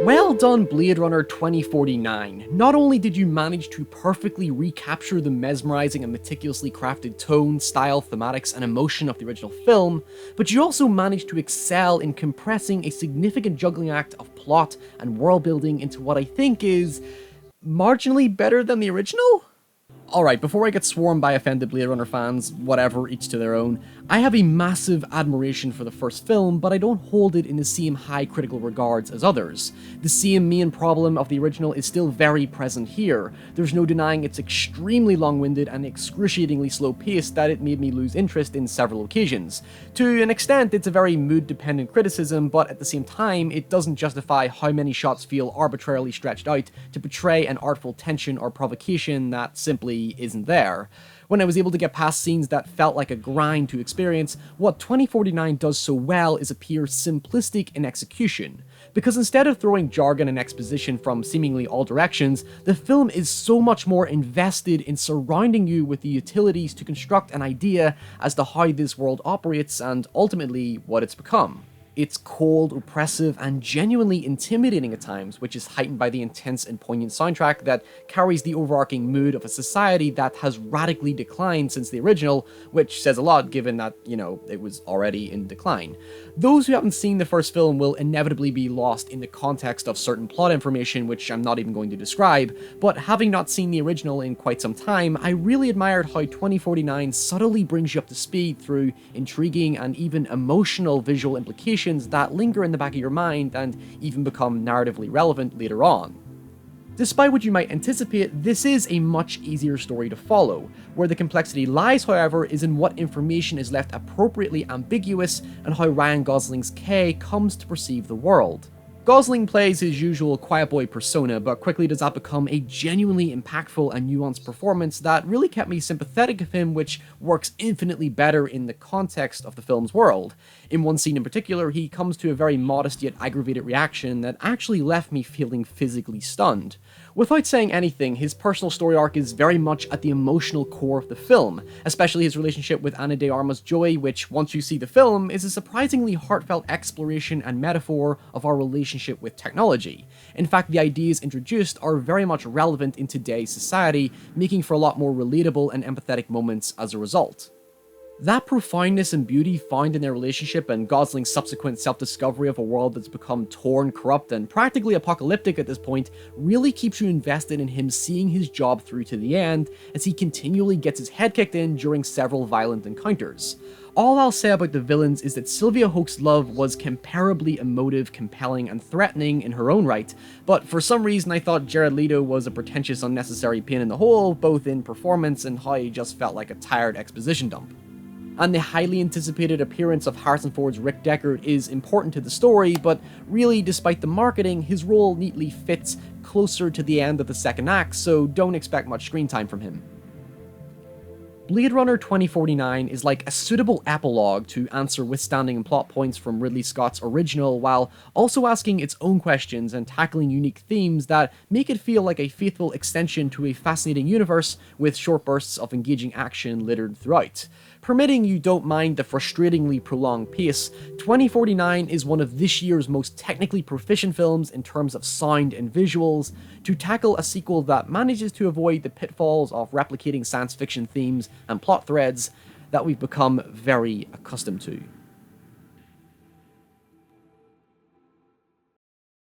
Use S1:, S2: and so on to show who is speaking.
S1: Well done, Blade Runner 2049. Not only did you manage to perfectly recapture the mesmerizing and meticulously crafted tone, style, thematics, and emotion of the original film, but you also managed to excel in compressing a significant juggling act of plot and world building into what I think is marginally better than the original? Alright, before I get swarmed by offended Blade Runner fans, whatever, each to their own, I have a massive admiration for the first film, but I don't hold it in the same high critical regards as others. The same main problem of the original is still very present here. There's no denying its extremely long-winded and excruciatingly slow pace that it made me lose interest in several occasions. To an extent, it's a very mood-dependent criticism, but at the same time, it doesn't justify how many shots feel arbitrarily stretched out to portray an artful tension or provocation that simply isn't there. When I was able to get past scenes that felt like a grind to experience, what 2049 does so well is appear simplistic in execution. Because instead of throwing jargon and exposition from seemingly all directions, the film is so much more invested in surrounding you with the utilities to construct an idea as to how this world operates and ultimately what it's become. It's cold, oppressive, and genuinely intimidating at times, which is heightened by the intense and poignant soundtrack that carries the overarching mood of a society that has radically declined since the original, which says a lot given that, it was already in decline. Those who haven't seen the first film will inevitably be lost in the context of certain plot information, which I'm not even going to describe, but having not seen the original in quite some time, I really admired how 2049 subtly brings you up to speed through intriguing and even emotional visual implications that linger in the back of your mind and even become narratively relevant later on. Despite what you might anticipate, this is a much easier story to follow. Where the complexity lies, however, is in what information is left appropriately ambiguous and how Ryan Gosling's Kay comes to perceive the world. Gosling plays his usual quiet boy persona, but quickly does that become a genuinely impactful and nuanced performance that really kept me sympathetic of him, which works infinitely better in the context of the film's world. In one scene in particular, he comes to a very modest yet aggravated reaction that actually left me feeling physically stunned. Without saying anything, his personal story arc is very much at the emotional core of the film, especially his relationship with Ana de Armas Joy, which, once you see the film, is a surprisingly heartfelt exploration and metaphor of our relationship with technology. In fact, the ideas introduced are very much relevant in today's society, making for a lot more relatable and empathetic moments as a result. That profoundness and beauty found in their relationship and Gosling's subsequent self-discovery of a world that's become torn, corrupt, and practically apocalyptic at this point really keeps you invested in him seeing his job through to the end as he continually gets his head kicked in during several violent encounters. All I'll say about the villains is that Sylvia Hoek's love was comparably emotive, compelling, and threatening in her own right, but for some reason I thought Jared Leto was a pretentious, unnecessary pain in the hole, both in performance and how he just felt like a tired exposition dump. And the highly anticipated appearance of Harrison Ford's Rick Deckard is important to the story, but really, despite the marketing, his role neatly fits closer to the end of the second act, so don't expect much screen time from him. Blade Runner 2049 is like a suitable epilogue to answer withstanding plot points from Ridley Scott's original, while also asking its own questions and tackling unique themes that make it feel like a faithful extension to a fascinating universe with short bursts of engaging action littered throughout. Permitting you don't mind the frustratingly prolonged pace, 2049 is one of this year's most technically proficient films in terms of sound and visuals, to tackle a sequel that manages to avoid the pitfalls of replicating science fiction themes and plot threads that we've become very accustomed to.